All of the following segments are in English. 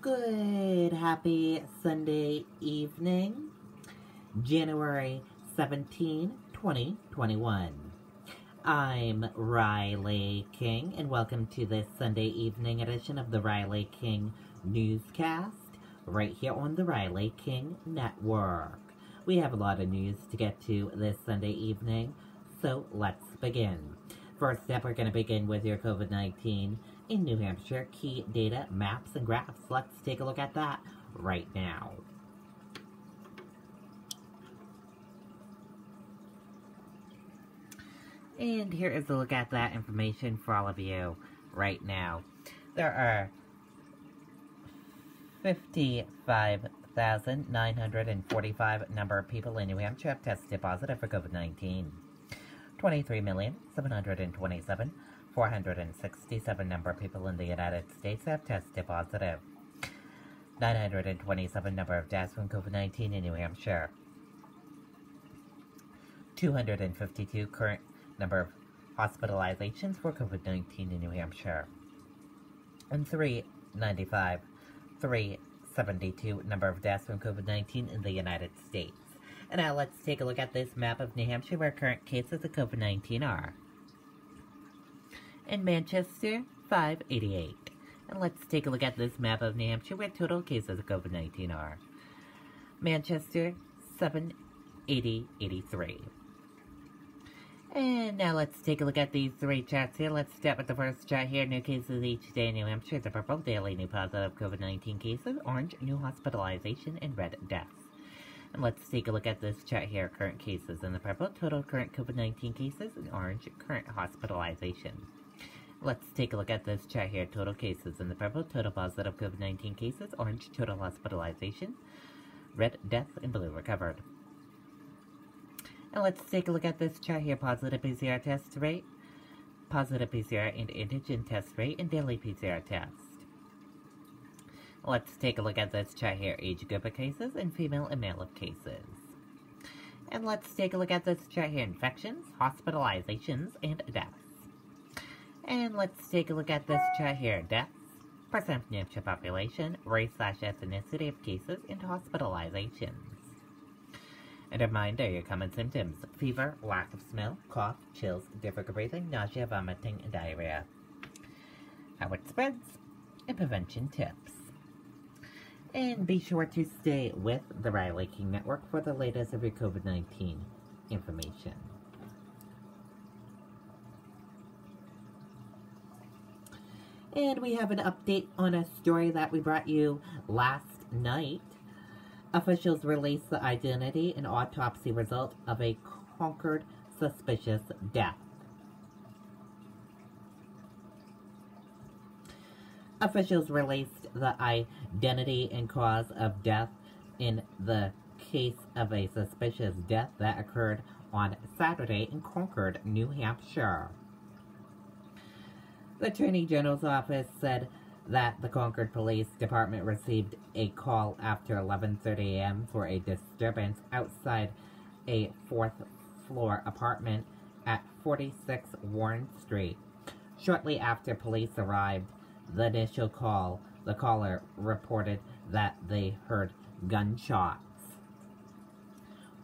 Good, happy Sunday evening, January 17, 2021. I'm Riley King, and welcome to this Sunday evening edition of the Riley King Newscast, right here on the Riley King Network. We have a lot of news to get to this Sunday evening, so let's begin. First up, we're going to begin with your COVID-19 in New Hampshire key data, maps, and graphs. Let's take a look at that right now. And here is a look at that information for all of you right now. There are 55,945 number of people in New Hampshire have tested positive for COVID-19. 23,727,467 number of people in the United States have tested positive. 927 number of deaths from COVID-19 in New Hampshire. 252 current number of hospitalizations for COVID-19 in New Hampshire. And 372 number of deaths from COVID-19 in the United States. And now let's take a look at this map of New Hampshire where current cases of COVID-19 are. In Manchester, 588. And let's take a look at this map of New Hampshire where total cases of COVID-19 are. Manchester, 780.83. And now let's take a look at these three charts here. Let's start with the first chart here. New cases each day in New Hampshire. The purple, daily new positive COVID-19 cases. Orange, new hospitalization. And red, deaths. And let's take a look at this chart here. Current cases in the purple. Total current COVID-19 cases. And orange, current hospitalization. Let's take a look at this chart here. Total cases in the purple. Total positive COVID-19 cases. Orange, total hospitalization. Red, deaths. And blue, recovered. And let's take a look at this chart here. Positive PCR test rate, positive PCR and antigen test rate, and daily PCR test. Let's take a look at this chart here. Age group of cases and female and male of cases. And let's take a look at this chart here. Infections, hospitalizations, and deaths. And let's take a look at this chart here. Deaths, percent of New Hampshire population, race/ethnicity of cases, and hospitalizations. And a reminder, your common symptoms: fever, lack of smell, cough, chills, difficult breathing, nausea, vomiting, and diarrhea. How it spreads, and prevention tips. And be sure to stay with the Riley King Network for the latest of your COVID-19 information. And we have an update on a story that we brought you last night. Officials released the identity and autopsy result of a Concord suspicious death. Officials released the identity and cause of death in the case of a suspicious death that occurred on Saturday in Concord, New Hampshire. The Attorney General's office said that the Concord Police Department received a call after 11:30 a.m. for a disturbance outside a fourth-floor apartment at 46 Warren Street. Shortly after police arrived, the initial call, the caller reported that they heard gunshots.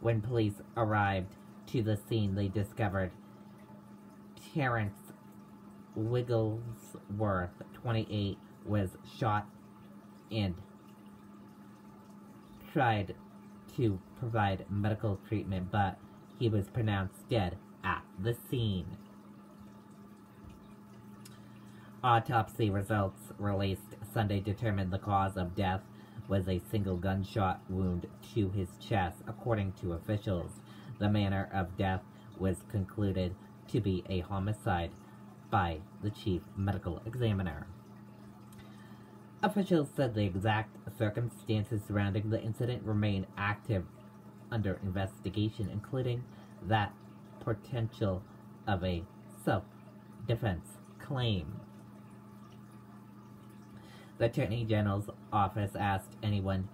When police arrived to the scene, they discovered Terrence Wigglesworth, 28, was shot and tried to provide medical treatment, but he was pronounced dead at the scene. Autopsy results released Sunday determined the cause of death was a single gunshot wound to his chest. According to officials, the manner of death was concluded to be a homicide by the chief medical examiner. Officials said the exact circumstances surrounding the incident remain active under investigation, including that potential of a self-defense claim. The Attorney General's office asked anyone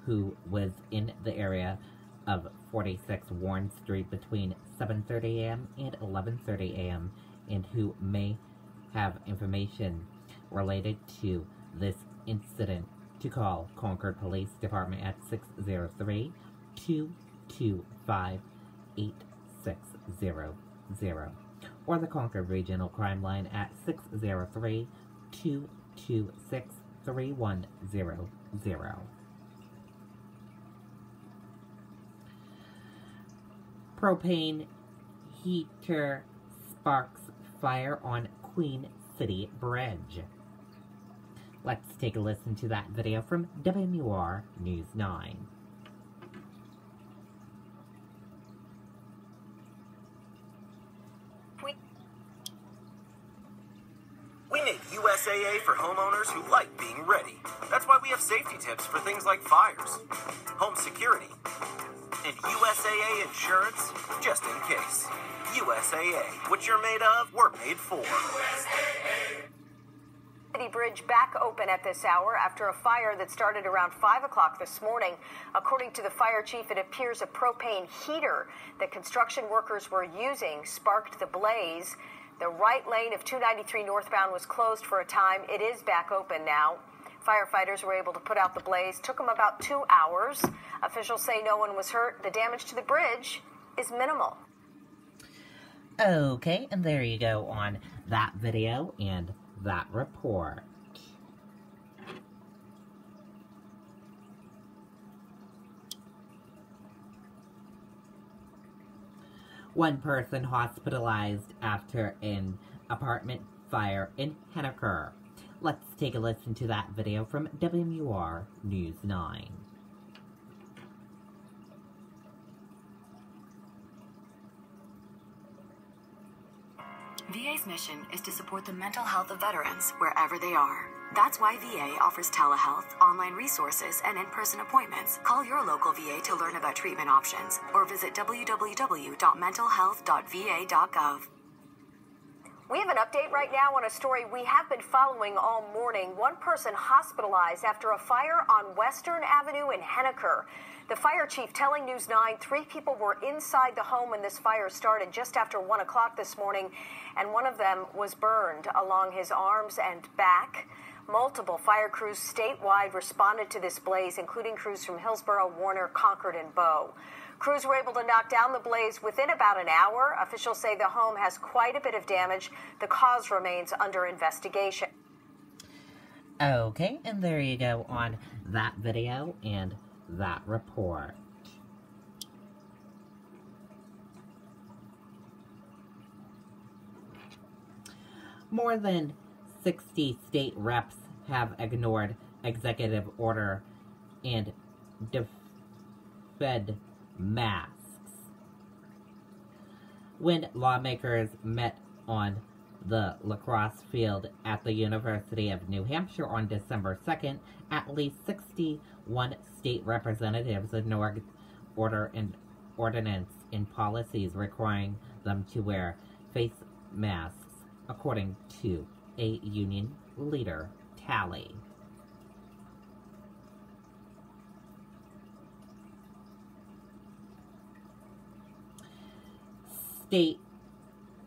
who was in the area of 46 Warren Street between 7:30 a.m. and 11:30 a.m. and who may have information related to this incident to call Concord Police Department at 603-225-8600 or the Concord Regional Crime Line at 603-226-3100. Propane heater sparks fire on Queen City Bridge. Let's take a listen to that video from WMUR News 9. We made USAA for homeowners who like being ready. That's why we have safety tips for things like fires, home security, and USAA insurance just in case. USAA, what you're made of, we're made for. City Bridge back open at this hour after a fire that started around 5 o'clock this morning. According to the fire chief, it appears a propane heater that construction workers were using sparked the blaze. The right lane of 293 northbound was closed for a time. It is back open now. Firefighters were able to put out the blaze. Took them about 2 hours. Officials say no one was hurt. The damage to the bridge is minimal. Okay, and there you go on that video and that report. One person hospitalized after an apartment fire in Henniker. Let's take a listen to that video from WMUR News 9. VA's mission is to support the mental health of veterans wherever they are. That's why VA offers telehealth, online resources, and in-person appointments. Call your local VA to learn about treatment options or visit www.mentalhealth.va.gov. We have an update right now on a story we have been following all morning. One person hospitalized after a fire on Western Avenue in Henniker. The fire chief telling News 9 3 people were inside the home when this fire started just after 1 o'clock this morning, and one of them was burned along his arms and back. Multiple fire crews statewide responded to this blaze, including crews from Hillsborough, Warner, Concord, and Bow. Crews were able to knock down the blaze within about an hour. Officials say the home has quite a bit of damage. The cause remains under investigation. Okay, and there you go on that video and that report. More than 60 state reps have ignored executive order and defed masks. When lawmakers met on the lacrosse field at the University of New Hampshire on December 2nd, at least 61 state representatives ignored order and ordinance and policies requiring them to wear face masks, according to a union leader tally. State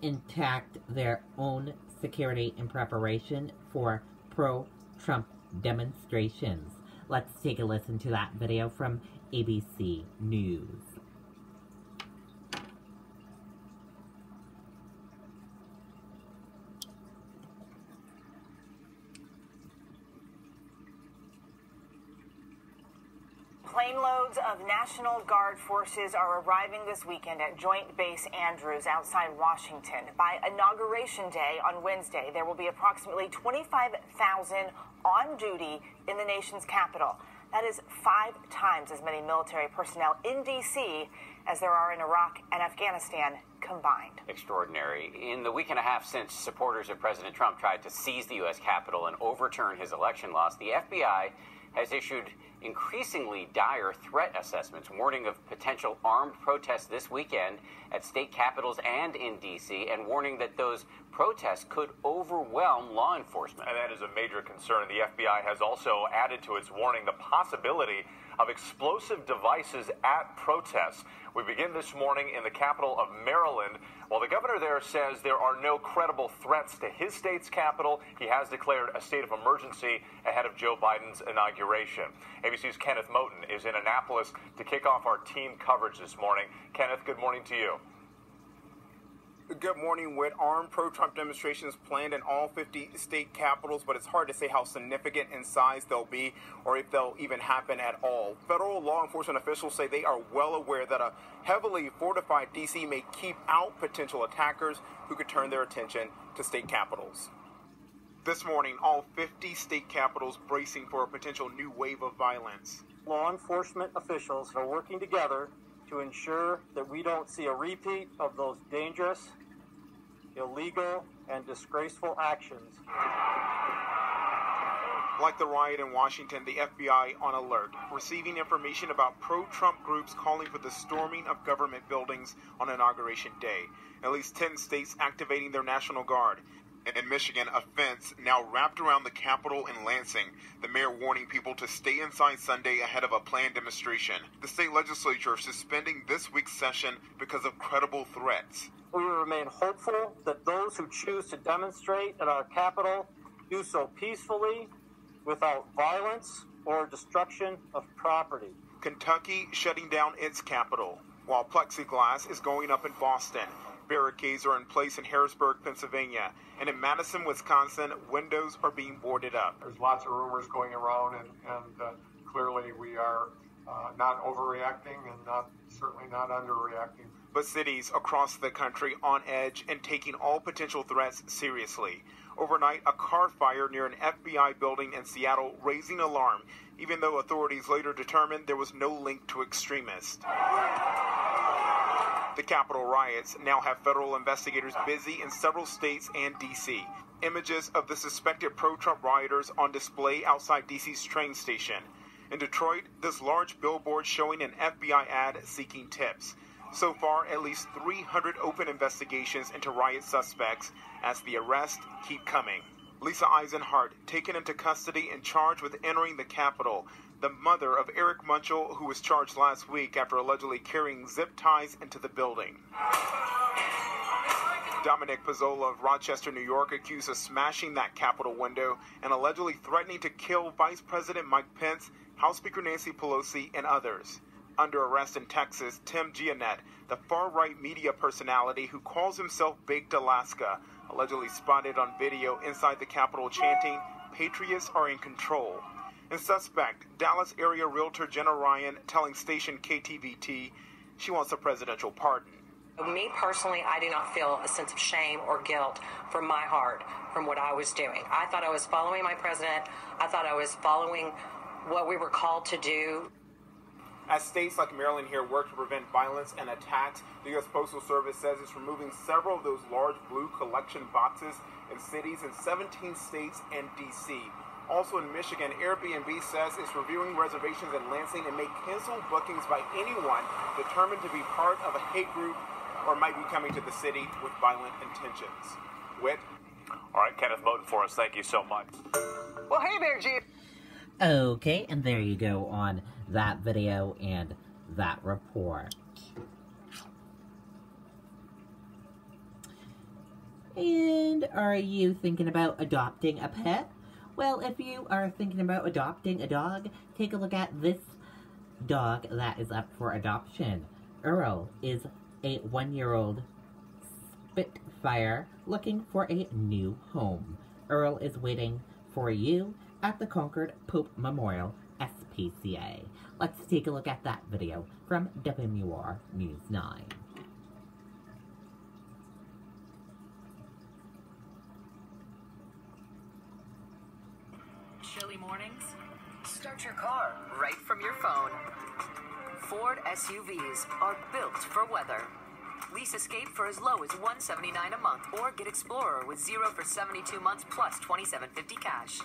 intact their own security in preparation for pro-Trump demonstrations. Let's take a listen to that video from ABC News. Planeloads of National Guard forces are arriving this weekend at Joint Base Andrews outside Washington. By Inauguration Day on Wednesday, there will be approximately 25,000 on duty in the nation's capital. That is 5 times as many military personnel in D.C. as there are in Iraq and Afghanistan combined. Extraordinary. In the week and a half since supporters of President Trump tried to seize the U.S. Capitol and overturn his election loss, the FBI has issued increasingly dire threat assessments, warning of potential armed protests this weekend at state capitals and in D.C., and warning that those protests could overwhelm law enforcement. And that is a major concern. The FBI has also added to its warning the possibility of explosive devices at protests. We begin this morning in the capital of Maryland. While the governor there says there are no credible threats to his state's capital, he has declared a state of emergency ahead of Joe Biden's inauguration. ABC's Kenneth Moten is in Annapolis to kick off our team coverage this morning. Kenneth, good morning to you. Good morning. With armed pro-Trump demonstrations planned in all 50 state capitals, but it's hard to say how significant in size they'll be or if they'll even happen at all. Federal law enforcement officials say they are well aware that a heavily fortified D.C. may keep out potential attackers who could turn their attention to state capitals. This morning, all 50 state capitals bracing for a potential new wave of violence. Law enforcement officials are working together to ensure that we don't see a repeat of those dangerous, illegal, and disgraceful actions. Like the riot in Washington, the FBI on alert, receiving information about pro-Trump groups calling for the storming of government buildings on Inauguration Day. At least 10 states activating their National Guard. In Michigan, a fence now wrapped around the Capitol in Lansing, the mayor warning people to stay inside Sunday ahead of a planned demonstration. The state legislature suspending this week's session because of credible threats. We remain hopeful that those who choose to demonstrate at our Capitol do so peacefully, without violence or destruction of property. Kentucky shutting down its Capitol, while plexiglass is going up in Boston. Barricades are in place in Harrisburg, Pennsylvania, and in Madison, Wisconsin, windows are being boarded up. There's lots of rumors going around, and clearly we are not overreacting and certainly not underreacting. But cities across the country on edge and taking all potential threats seriously. Overnight, a car fire near an FBI building in Seattle raising alarm, even though authorities later determined there was no link to extremists. The Capitol riots now have federal investigators busy in several states and D.C. Images of the suspected pro-Trump rioters on display outside D.C.'s train station. In Detroit, this large billboard showing an FBI ad seeking tips. So far, at least 300 open investigations into riot suspects as the arrests keep coming. Lisa Eisenhart taken into custody and charged with entering the Capitol. The mother of Eric Munchell, who was charged last week after allegedly carrying zip ties into the building. Dominic Pizzola of Rochester, New York, accused of smashing that Capitol window and allegedly threatening to kill Vice President Mike Pence, House Speaker Nancy Pelosi, and others. Under arrest in Texas, Tim Giannett, the far-right media personality who calls himself Baked Alaska, allegedly spotted on video inside the Capitol chanting, "Patriots are in control." And suspect, Dallas area realtor Jenna Ryan telling station KTVT she wants a presidential pardon. Me personally, I do not feel a sense of shame or guilt from my heart from what I was doing. I thought I was following my president. I thought I was following what we were called to do. As states like Maryland here work to prevent violence and attacks, the U.S. Postal Service says it's removing several of those large blue collection boxes in cities in 17 states and D.C. Also in Michigan, Airbnb says it's reviewing reservations in Lansing and may cancel bookings by anyone determined to be part of a hate group or might be coming to the city with violent intentions. Whit? All right, Kenneth Moten for us. Thank you so much. Well, hey there, G. Okay, and there you go on that video and that report. And are you thinking about adopting a pet? Well, if you are thinking about adopting a dog, take a look at this dog that is up for adoption. Earl is a 1-year-old Spitfire looking for a new home. Earl is waiting for you at the Concord Pope Memorial SPCA. Let's take a look at that video from WMUR News 9. Chilly mornings? Start your car right from your phone. Ford SUVs are built for weather. Lease Escape for as low as $179 a month, or get Explorer with 0 for 72 months plus $27.50 cash.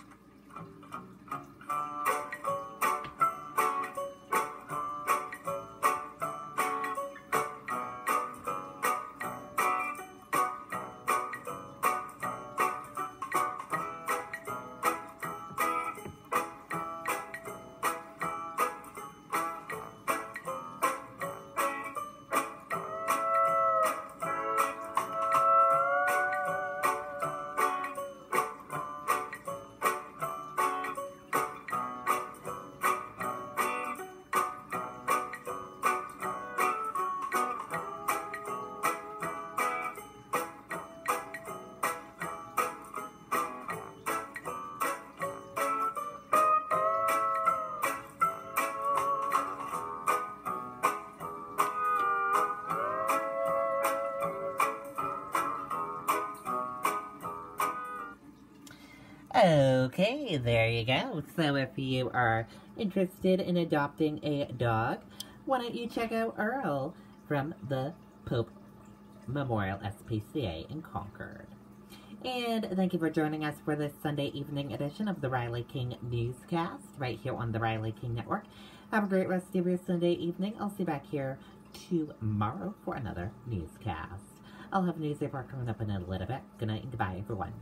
Okay, there you go. So if you are interested in adopting a dog, why don't you check out Earl from the Pope Memorial SPCA in Concord. And thank you for joining us for this Sunday evening edition of the Riley King Newscast, right here on the Riley King Network. Have a great rest of your Sunday evening. I'll see you back here tomorrow for another newscast. I'll have a news report coming up in a little bit. Good night and goodbye, everyone.